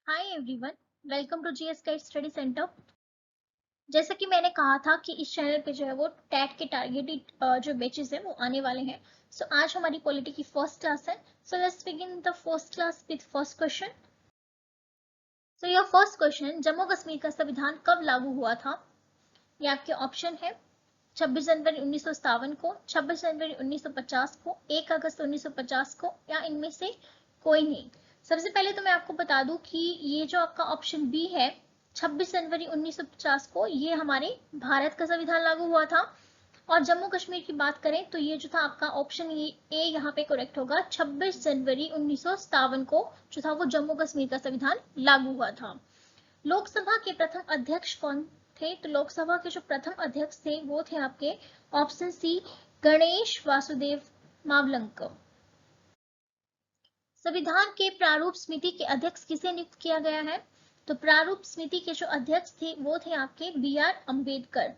Hi everyone, welcome to GS guide study centre. जैसा कि मैंने कहा था कि इस चैनल पे जो है वो टैट के टारगेटेड जो बैचेस है वो आने वाले हैं। सो आज हमारी पॉलिटी की फर्स्ट क्लास है। So let's begin the first class with first question. So your first question, Jammu Kashmir का संविधान कब लागू हुआ था? ये आपके ऑप्शन है 26 जनवरी 1957 को, 26 जनवरी 1950 को, 1 अगस्त 1950 को, या इनमें से कोई नहीं। सबसे पहले तो मैं आपको बता दूं कि ये जो आपका ऑप्शन बी है 26 जनवरी 1950 को, ये हमारे भारत का संविधान लागू हुआ था। और जम्मू कश्मीर की बात करें तो ये जो था आपका ऑप्शन ए यहाँ पे करेक्ट होगा। 26 जनवरी 1957 को जो था वो जम्मू कश्मीर का संविधान लागू हुआ था। लोकसभा के प्रथम अध्यक्ष कौन थे? तो लोकसभा के जो प्रथम अध्यक्ष थे वो थे आपके ऑप्शन सी, गणेश वासुदेव मावलंकर। संविधान के प्रारूप समिति के अध्यक्ष किसे नियुक्त किया गया है? तो प्रारूप समिति के जो अध्यक्ष थे वो थे आपके बी आर अम्बेडकर।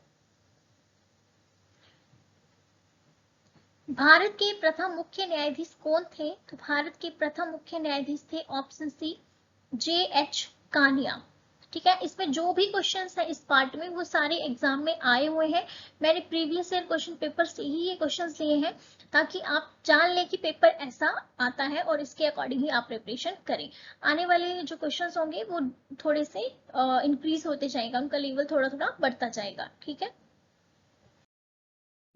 भारत के प्रथम मुख्य न्यायाधीश कौन थे? तो भारत के प्रथम मुख्य न्यायाधीश थे ऑप्शन सी, जे एच कानिया। ठीक है, इसमें जो भी क्वेश्चंस है इस पार्ट में वो सारे एग्जाम में आए हुए हैं। मैंने प्रीवियस ईयर क्वेश्चन पेपर से ही ये क्वेश्चंस लिए हैं ताकि आप जान लें कि पेपर ऐसा आता है और इसके अकॉर्डिंग ही आप प्रिपरेशन करें। आने वाले जो क्वेश्चंस होंगे वो थोड़े से इंक्रीज होते जाएगा, उनका लेवल थोड़ा थोड़ा बढ़ता जाएगा। ठीक है,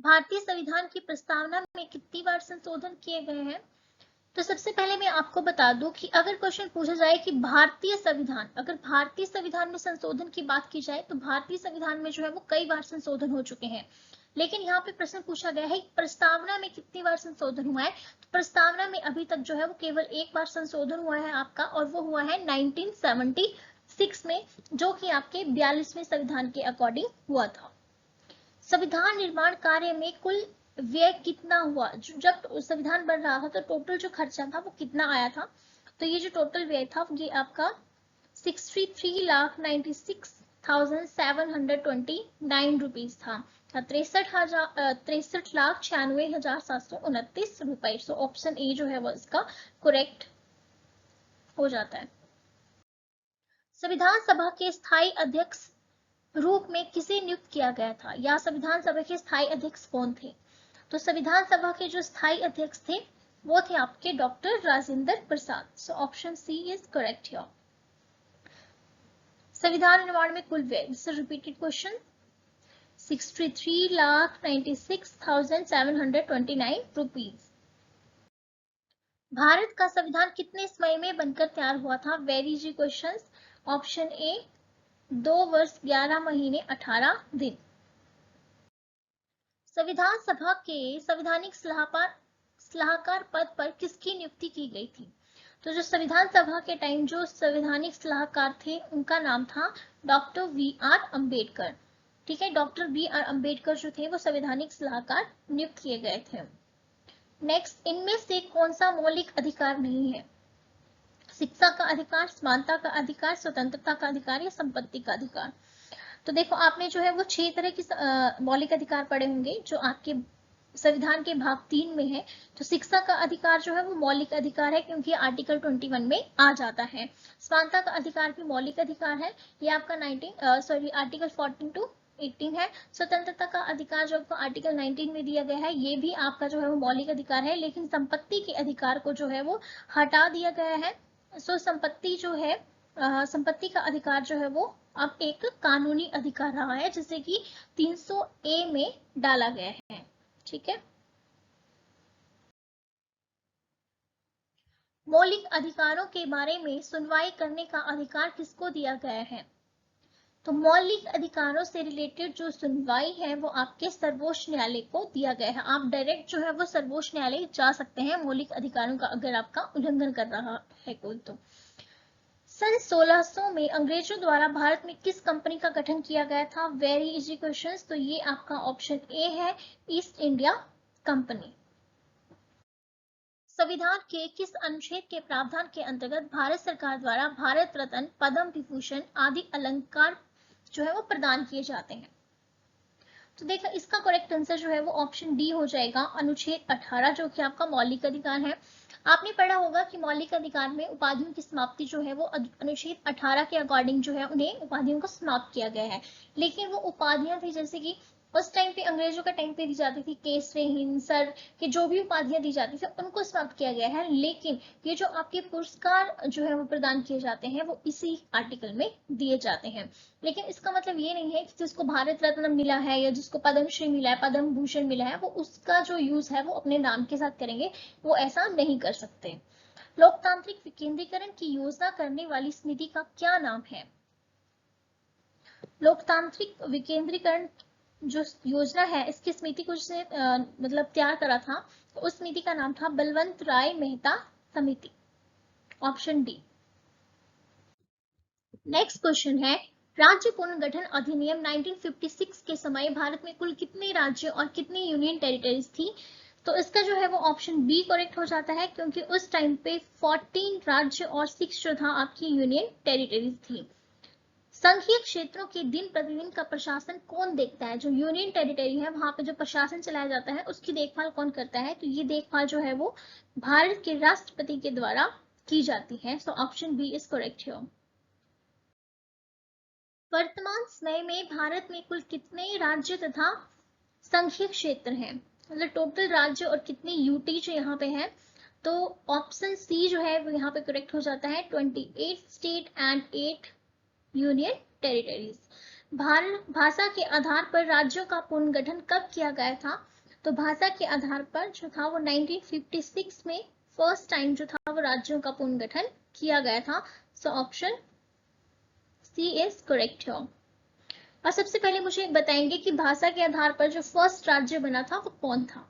भारतीय संविधान की प्रस्तावना में कितनी बार संशोधन किए गए हैं? तो सबसे पहले मैं आपको बता दूं कि अगर क्वेश्चन पूछा जाए कि भारतीय संविधान, अगर भारतीय संविधान में संशोधन की बात की जाए तो भारतीय संविधान में जो है वो कई बार संशोधन हो चुके हैं। लेकिन यहाँ पे प्रश्न पूछा गया है प्रस्तावना में कितनी बार संशोधन हुआ है। तो प्रस्तावना में अभी तक जो है वो केवल एक बार संशोधन हुआ है आपका, और वो हुआ है 1976 में, जो कि आपके 42वें संविधान के अकॉर्डिंग हुआ था। संविधान निर्माण कार्य में कुल व्यय कितना हुआ? जब संविधान बन रहा था तो टोटल जो खर्चा था वो कितना आया था? तो ये जो टोटल व्यय था ये आपका 63,96,729 रुपीज था। 63,96,729 रुपए। सो ऑप्शन ए जो है वो इसका करेक्ट हो जाता है। संविधान सभा के स्थायी अध्यक्ष रूप में किसे नियुक्त किया गया था, या संविधान सभा के स्थायी अध्यक्ष कौन थे? तो संविधान सभा के जो स्थायी अध्यक्ष थे वो थे आपके doctor Rajendra Prasad. So option C is correct here. संविधान निर्माण में कुल व्यय, this is repeated question, 63,96,729 rupees. भारत का संविधान कितने समय में बनकर तैयार हुआ था? Very easy question. Option A 2 वर्ष 11 महीने 18 दिन। संविधान सभा के संवैधानिक सलाहकार पद पर किसकी नियुक्ति की गई थी? तो जो संविधान सभा के टाइम जो संवैधानिक सलाहकार थे उनका नाम था डॉक्टर वी आर अम्बेडकर। ठीक है, डॉक्टर बी आर अम्बेडकर जो थे वो संवैधानिक सलाहकार नियुक्त किए गए थे। नेक्स्ट, इनमें से कौन सा मौलिक अधिकार नहीं है? शिक्षा का अधिकार, समानता का अधिकार, स्वतंत्रता का अधिकार, या संपत्ति का अधिकार? तो देखो, आपने जो है वो 6 तरह के मौलिक अधिकार पढ़े होंगे जो आपके संविधान के भाग 3 में है। तो शिक्षा का अधिकार जो है वो मौलिक अधिकार है क्योंकि आर्टिकल 21 में आ जाता है। समानता का अधिकार भी मौलिक अधिकार है, ये आपका आर्टिकल 14 टू 18 है। स्वतंत्रता का अधिकार जो आपको आर्टिकल 19 में दिया गया है, ये भी आपका जो है वो मौलिक अधिकार है, लेकिन संपत्ति के अधिकार को जो है वो हटा दिया गया है। सो संपत्ति जो है, संपत्ति का अधिकार जो है वो अब एक कानूनी अधिकार रहा है, जिसे कि 300 ए में डाला गया है। ठीक है, मौलिक अधिकारों के बारे में सुनवाई करने का अधिकार किसको दिया गया है? तो मौलिक अधिकारों से रिलेटेड जो सुनवाई है वो आपके सर्वोच्च न्यायालय को दिया गया है। आप डायरेक्ट जो है वो सर्वोच्च न्यायालय जा सकते हैं मौलिक अधिकारों का अगर आपका उल्लंघन कर रहा है कोई। तो सन 1600 में अंग्रेजों द्वारा भारत में किस कंपनी का गठन किया गया था? Very easy questions. तो ये आपका ऑप्शन ए है, ईस्ट इंडिया कंपनी। संविधान के किस अनुच्छेद के प्रावधान के अंतर्गत भारत सरकार द्वारा भारत रत्न, पद्म विभूषण आदि अलंकार जो है वो प्रदान किए जाते हैं? तो देखा, इसका करेक्ट आंसर जो है वो ऑप्शन डी हो जाएगा, अनुच्छेद 18, जो कि आपका मौलिक अधिकार है। आपने पढ़ा होगा कि मौलिक अधिकार में उपाधियों की समाप्ति जो है वो अनुच्छेद 18 के अकॉर्डिंग जो है उन्हें उपाधियों को समाप्त किया गया है। लेकिन वो उपाधियां थी जैसे कि उस टाइम पे अंग्रेजों का टाइम पे दी जाती थी केसरी हिंद सर की जो भी उपाधियां दी जाती थी उनको समाप्त किया गया है। लेकिन ये जो आपके पुरस्कार जो है वो प्रदान किए जाते हैं वो इसी आर्टिकल में दिए जाते हैं। लेकिन इसका मतलब ये नहीं है कि जिसको भारत रत्न मिला है या जिसको पद्मश्री मिला है पद्म भूषण मिला है वो उसका जो यूज है वो अपने नाम के साथ करेंगे, वो ऐसा नहीं कर सकते। लोकतांत्रिक विकेंद्रीकरण की योजना करने वाली समिति का क्या नाम है? लोकतांत्रिक विकेंद्रीकरण जो योजना है इसकी समिति को जिसने मतलब तैयार करा था तो उस समिति का नाम था बलवंत राय मेहता समिति, ऑप्शन डी। नेक्स्ट क्वेश्चन है राज्य पुनर्गठन अधिनियम 1956 के समय भारत में कुल कितने राज्य और कितनी यूनियन टेरिटरीज थी? तो इसका जो है वो ऑप्शन बी करेक्ट हो जाता है क्योंकि उस टाइम पे 14 राज्य और 6 जो था आपकी यूनियन टेरिटरीज थी। संघीय क्षेत्रों के दिन प्रतिदिन का प्रशासन कौन देखता है? जो यूनियन टेरिटरी है वहां पे जो प्रशासन चलाया जाता है उसकी देखभाल कौन करता है? तो ये देखभाल जो है वो भारत के राष्ट्रपति के द्वारा की जाती है। So option B is correct here. वर्तमान समय में भारत में कुल कितने राज्य तथा संघीय क्षेत्र हैं? मतलब टोटल राज्य और कितनी यूटी जो यहाँ पे है, तो ऑप्शन सी जो है वो यहाँ पे करेक्ट हो जाता है 28 स्टेट एंड 8 यूनियन टेरिटरीज। भाषा के आधार पर राज्यों का पुनर्गठन कब किया गया था? तो भाषा के आधार पर जो था वो 1956 में फर्स्ट टाइम जो था वो राज्यों का पुनर्गठन किया गया था। So option C is correct है। और सबसे पहले मुझे बताएंगे कि भाषा के आधार पर जो फर्स्ट राज्य बना था वो कौन था?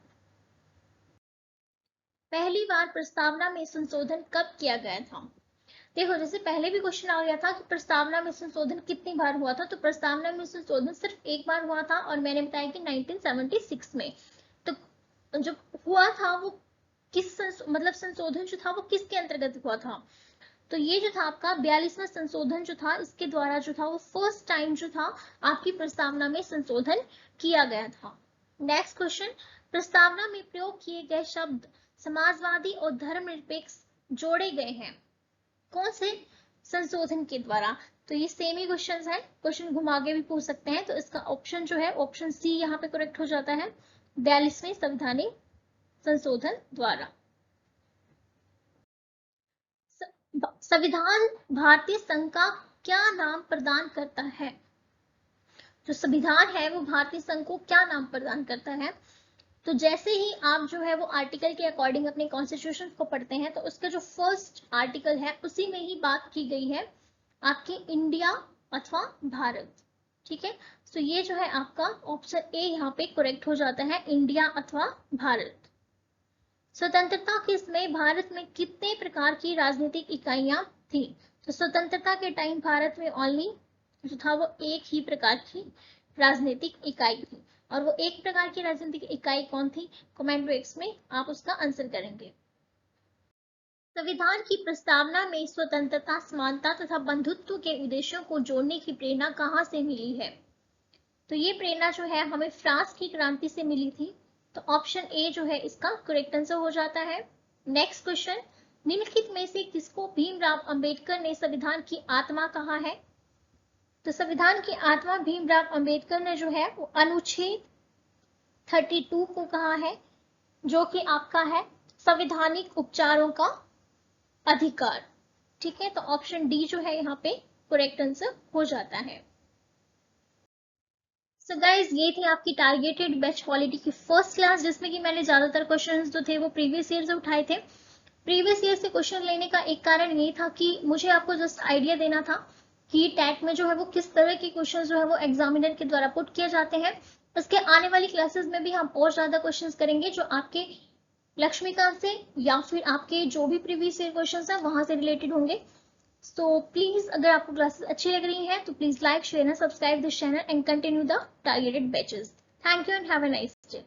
पहली बार प्रस्तावना में संशोधन कब किया गया था? देखो जैसे पहले भी क्वेश्चन आ गया था कि प्रस्तावना में संशोधन कितनी बार हुआ था, तो प्रस्तावना में संशोधन सिर्फ एक बार हुआ था और मैंने बताया कि 1976 में। तो जो हुआ था वो किस मतलब संशोधन जो था वो किसके अंतर्गत हुआ था? तो ये जो था आपका 42वां संशोधन जो था इसके द्वारा जो था वो फर्स्ट टाइम जो था आपकी प्रस्तावना में संशोधन किया गया था। नेक्स्ट क्वेश्चन, प्रस्तावना में प्रयोग किए गए शब्द समाजवादी और धर्मनिरपेक्ष जोड़े गए हैं कौन से संशोधन के द्वारा? तो ये सेम ही क्वेश्चन है, क्वेश्चन घुमा के भी पूछ सकते हैं। तो इसका ऑप्शन जो है ऑप्शन सी यहाँ पे करेक्ट हो जाता है 42वें संवैधानिक संशोधन द्वारा। संविधान भारतीय संघ का क्या नाम प्रदान करता है? जो संविधान है वो भारतीय संघ को क्या नाम प्रदान करता है? तो जैसे ही आप जो है वो आर्टिकल के अकॉर्डिंग अपने कॉन्स्टिट्यूशन को पढ़ते हैं तो उसका जो फर्स्ट आर्टिकल है उसी में ही बात की गई है आपके इंडिया अथवा भारत। ठीक है, तो ये जो है आपका ऑप्शन ए यहाँ पे करेक्ट हो जाता है इंडिया अथवा भारत। स्वतंत्रता के समय भारत में कितने प्रकार की राजनीतिक इकाइयां थी? तो स्वतंत्रता के टाइम भारत में ओनली जो था वो एक ही प्रकार की राजनीतिक इकाई थी, और वो एक प्रकार की राजनीतिक इकाई कौन थी? कमेंट बॉक्स में आप उसका आंसर करेंगे। संविधान की प्रस्तावना में स्वतंत्रता, समानता तथा बंधुत्व के उद्देश्यों को जोड़ने की प्रेरणा कहाँ से मिली है? तो ये प्रेरणा जो है हमें फ्रांस की क्रांति से मिली थी। तो ऑप्शन ए जो है इसका करेक्ट आंसर हो जाता है। नेक्स्ट क्वेश्चन, निम्नलिखित में से किसको भीमराव अंबेडकर ने संविधान की आत्मा कहा है? तो संविधान की आत्मा भीमराव अंबेडकर ने जो है वो अनुच्छेद 32 को कहा है, जो कि आपका है संवैधानिक उपचारों का अधिकार। ठीक है, तो ऑप्शन डी जो है यहाँ पे करेक्ट आंसर हो जाता है। सो गाइज ये थी आपकी टारगेटेड बैच पॉलिटी की फर्स्ट क्लास, जिसमें कि मैंने ज्यादातर क्वेश्चंस जो थे वो प्रीवियस ईयर से उठाए थे। प्रीवियस ईयर से क्वेश्चन लेने का एक कारण ये था कि मुझे आपको जस्ट आइडिया देना था कि टैट में जो है वो किस तरह के क्वेश्चन जो है वो एग्जामिनर के द्वारा पुट किए जाते हैं। इसके आने वाली क्लासेस में भी हम और ज्यादा क्वेश्चन करेंगे जो आपके लक्ष्मीकांत से या फिर आपके जो भी प्रीवियस ईयर क्वेश्चन है वहां से रिलेटेड होंगे। So please अगर आपको क्लासेस अच्छी लग रही हैं तो please like, share and subscribe this channel and continue the targeted batches. Thank you and have a nice day.